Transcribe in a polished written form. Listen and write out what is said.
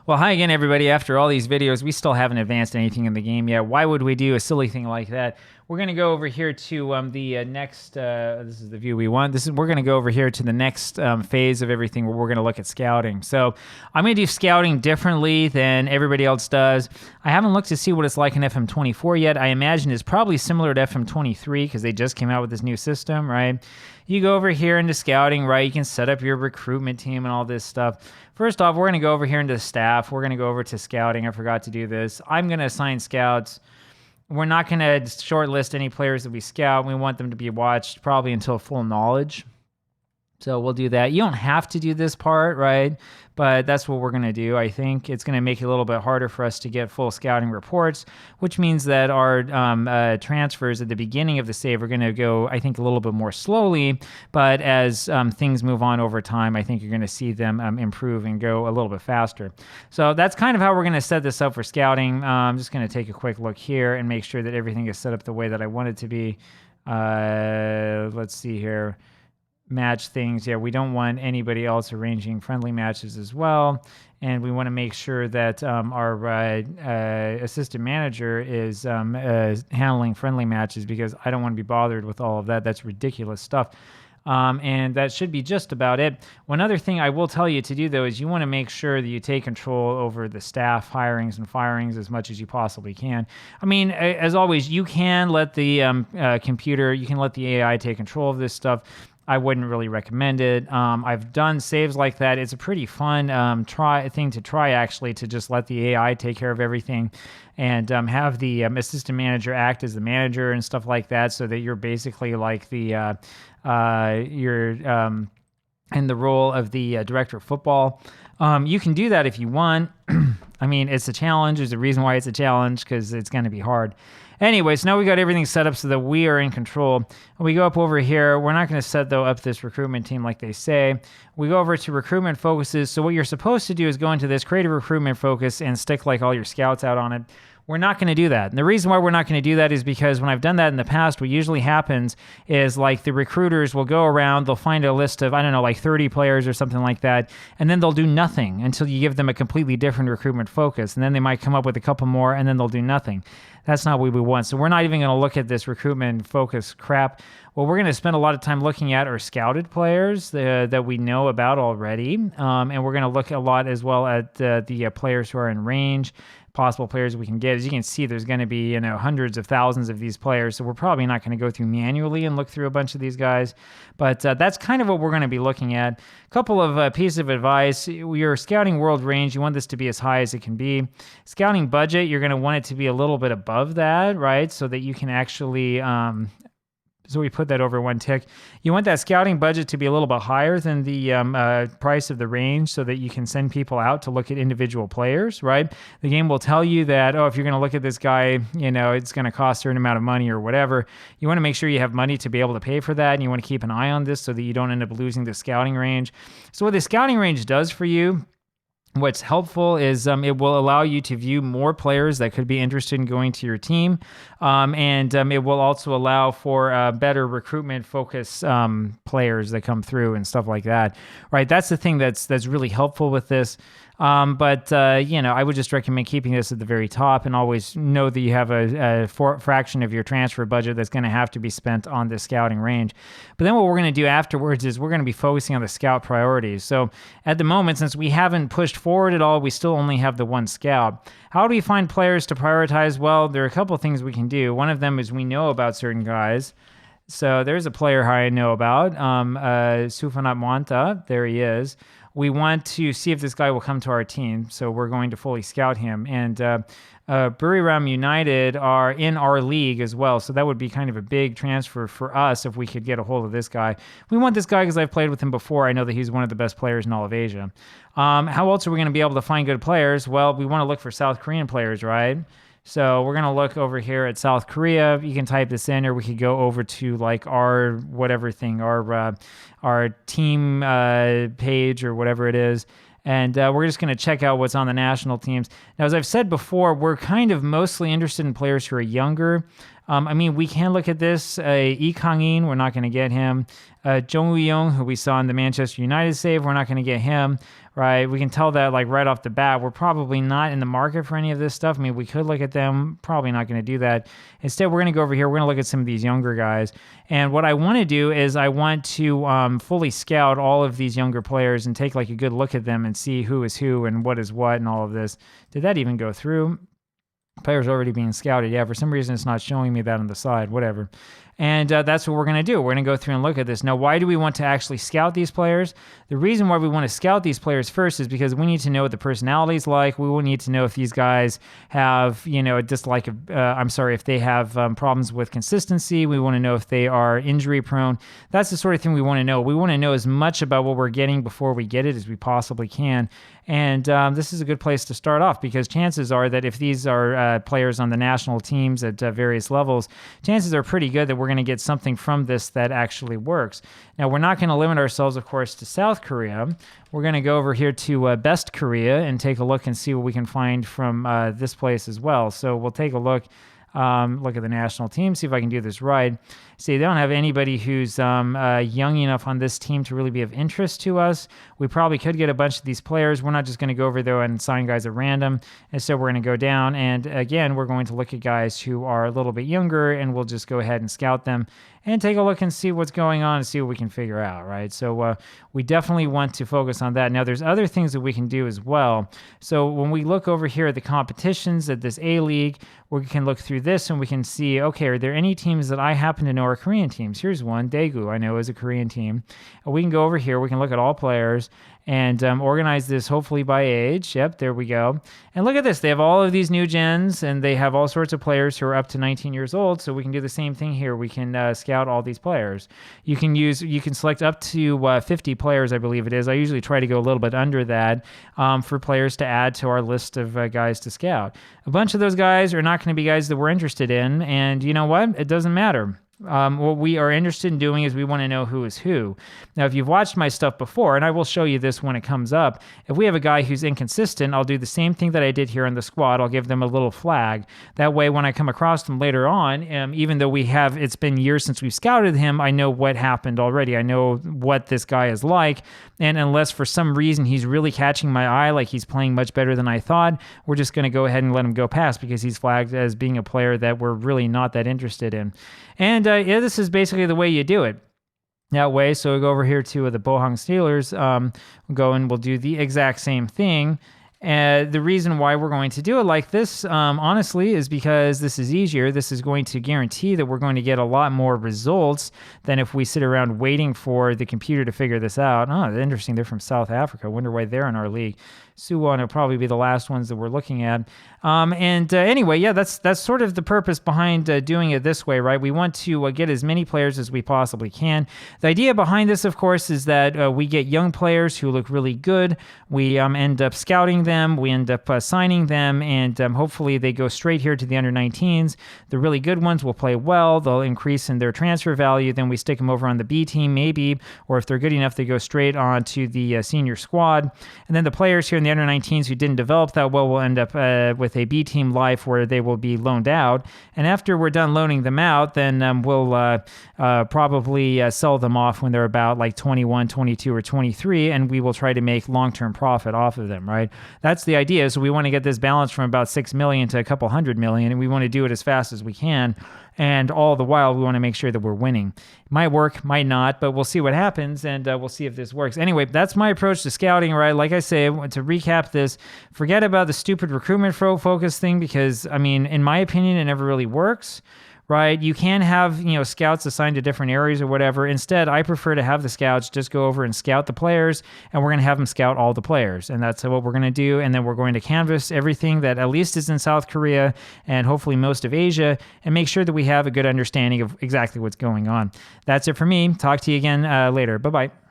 Well, hi again, everybody. After all these videos, we still haven't advanced anything in the game yet. Why would we do a silly thing like that? We're going to go over here to the next, this is the view we want. We're going to go over here to the next phase of everything where we're going to look at scouting. So I'm going to do scouting differently than everybody else does. I haven't looked to see what it's like in FM24 yet. I imagine it's probably similar to FM23 because they just came out with this new system, right? You go over here into scouting, right? You can set up your recruitment team and all this stuff. First off, we're going to go over here into the staff. We're going to go over to scouting. I forgot to do this. I'm going to assign scouts. We're not going to shortlist any players that we scout. We want them to be watched probably until full knowledge. So we'll do that. You don't have to do this part, right? But that's what we're going to do. I think it's going to make it a little bit harder for us to get full scouting reports, which means that our transfers at the beginning of the save are going to go, I think, a little bit more slowly. But as things move on over time, I think you're going to see them improve and go a little bit faster. So that's kind of how we're going to set this up for scouting. I'm just going to take a quick look here and make sure that everything is set up the way that I want it to be. Let's see here. Match things. Yeah, we don't want anybody else arranging friendly matches as well. And we want to make sure that our assistant manager is handling friendly matches because I don't want to be bothered with all of that. That's ridiculous stuff. And that should be just about it. One other thing I will tell you to do, though, is you want to make sure that you take control over the staff hirings and firings as much as you possibly can. I mean, as always, you can let the you can let the AI take control of this stuff. I wouldn't really recommend it. I've done saves like that. It's a pretty fun thing to try, actually, to just let the AI take care of everything and have the assistant manager act as the manager and stuff like that, so that you're basically like the you're in the role of the director of football. You can do that if you want. I mean, it's a challenge. There's a reason why it's a challenge, because it's going to be hard. Anyway, so now we got everything set up so that we are in control. We go up over here. We're not going to set, though, up this recruitment team like they say. We go over to recruitment focuses. So what you're supposed to do is go into this creative recruitment focus and stick like all your scouts out on it. We're not going to do that. And the reason why we're not going to do that is because when I've done that in the past, what usually happens is like the recruiters will go around, they'll find a list of, I don't know, like 30 players or something like that, and then they'll do nothing until you give them a completely different recruitment focus. And then they might come up with a couple more, and then they'll do nothing. That's not what we want. So we're not even going to look at this recruitment focus crap. What we're going to spend a lot of time looking at are scouted players that we know about already. And we're going to look a lot as well at the players who are in range, possible players we can get. As you can see, there's going to be hundreds of thousands of these players, so we're probably not going to go through manually and look through a bunch of these guys, but that's kind of what we're going to be looking at. A couple of pieces of advice. Your scouting world range, you want this to be as high as it can be. Scouting budget, you're going to want it to be a little bit above that, right, so that you can actually so we put that over one tick. You want that scouting budget to be a little bit higher than the price of the range so that you can send people out to look at individual players, right? The game will tell you that, if you're going to look at this guy, it's going to cost a certain amount of money or whatever. You want to make sure you have money to be able to pay for that, and you want to keep an eye on this so that you don't end up losing the scouting range. So what the scouting range does for you, what's helpful is it will allow you to view more players that could be interested in going to your team, and it will also allow for better recruitment focus players that come through and stuff like that. Right, that's the thing that's really helpful with this. But I would just recommend keeping this at the very top and always know that you have a fraction of your transfer budget that's going to have to be spent on the scouting range. But then what we're going to do afterwards is we're going to be focusing on the scout priorities. So at the moment, since we haven't pushed forward at all, we still only have the one scout. How do we find players to prioritize? Well, there are a couple of things we can do. One of them is we know about certain guys. So there's a player I know about, Sufanat Mwanta. There he is. We want to see if this guy will come to our team, so we're going to fully scout him. And Buriram United are in our league as well, so that would be kind of a big transfer for us if we could get a hold of this guy. We want this guy because I've played with him before. I know that he's one of the best players in all of Asia. How else are we going to be able to find good players? Well, we want to look for South Korean players, right? So we're going to look over here at South Korea. You can type this in, or we could go over to like our whatever thing, our team page or whatever it is. And we're just going to check out what's on the national teams. Now, as I've said before, we're kind of mostly interested in players who are younger. I mean, we can look at this. Lee Kang-in, we're not going to get him. Jung Woo-young, who we saw in the Manchester United save, we're not going to get him, right? We can tell that like right off the bat. We're probably not in the market for any of this stuff. I mean, we could look at them, probably not going to do that. Instead, we're going to go over here. We're going to look at some of these younger guys. And what I want to do is I want to fully scout all of these younger players and take like a good look at them and see who is who and what is what and all of this. Did that even go through? Players already being scouted. Yeah, for some reason it's not showing me that on the side, whatever. And that's what we're going to do. We're going to go through and look at this. Now, why do we want to actually scout these players? The reason why we want to scout these players first is because we need to know what the personality's like. We will need to know if these guys have, a dislike of, if they have problems with consistency. We want to know if they are injury prone. That's the sort of thing we want to know. We want to know as much about what we're getting before we get it as we possibly can. And this is a good place to start off because chances are that if these are players on the national teams at various levels, chances are pretty good that we're going to get something from this that actually works. Now, we're not going to limit ourselves, of course, to South Korea. We're going to go over here to Best Korea and take a look and see what we can find from this place as well. So we'll take a look at the national team, see if I can do this right. See, they don't have anybody who's young enough on this team to really be of interest to us. We probably could get a bunch of these players. We're not just going to go over there and sign guys at random. And so we're going to go down. And again, we're going to look at guys who are a little bit younger, and we'll just go ahead and scout them and take a look and see what's going on and see what we can figure out, right? So we definitely want to focus on that. Now, there's other things that we can do as well. So when we look over here at the competitions at this A-League, we can look through this and we can see, okay, are there any teams that I happen to know are Korean teams? Here's one, Daegu, I know is a Korean team. We can go over here, we can look at all players and organize this hopefully by age. Yep, there we go. And look at this. They have all of these new gens, and they have all sorts of players who are up to 19 years old, so we can do the same thing here. We can scout all these players. You can select up to 50 players, I believe it is. I usually try to go a little bit under that for players to add to our list of guys to scout. A bunch of those guys are not going to be guys that we're interested in, and you know what? It doesn't matter. What we are interested in doing is we want to know who is who. Now, if you've watched my stuff before, and I will show you this when it comes up, if we have a guy who's inconsistent, I'll do the same thing that I did here in the squad. I'll give them a little flag. That way, when I come across them later on, even though it's been years since we've scouted him, I know what happened already. I know what this guy is like. And unless for some reason he's really catching my eye, like he's playing much better than I thought, we're just going to go ahead and let him go past because he's flagged as being a player that we're really not that interested in. And this is basically the way you do it. That way, so we go over here to the Bohang Steelers. We'll go and we'll do the exact same thing. The reason why we're going to do it like this, honestly, is because this is easier. This is going to guarantee that we're going to get a lot more results than if we sit around waiting for the computer to figure this out. Oh, interesting. They're from South Africa. I wonder why they're in our league. Suwon will probably be the last ones that we're looking at. Anyway, yeah, that's sort of the purpose behind doing it this way, right? We want to get as many players as we possibly can. The idea behind this, of course, is that we get young players who look really good. We end up scouting them. We end up signing them, and hopefully they go straight here to the under-19s. The really good ones will play well. They'll increase in their transfer value. Then we stick them over on the B team, maybe, or if they're good enough, they go straight on to the senior squad. And then the players here in the under-19s who didn't develop that well will end up with a B team life where they will be loaned out. And after we're done loaning them out, then we'll probably sell them off when they're about like 21, 22, or 23, and we will try to make long-term profit off of them, right? That's the idea. So we want to get this balance from about 6 million to a couple $100 million, and we want to do it as fast as we can. And all the while, we want to make sure that we're winning. Might work, might not, but we'll see what happens, and we'll see if this works. Anyway, that's my approach to scouting, right? Like I say, to recap this, forget about the stupid recruitment focus thing because, I mean, in my opinion, it never really works. Right? You can have, scouts assigned to different areas or whatever. Instead, I prefer to have the scouts just go over and scout the players, and we're going to have them scout all the players. And that's what we're going to do. And then we're going to canvass everything that at least is in South Korea and hopefully most of Asia and make sure that we have a good understanding of exactly what's going on. That's it for me. Talk to you again later. Bye-bye.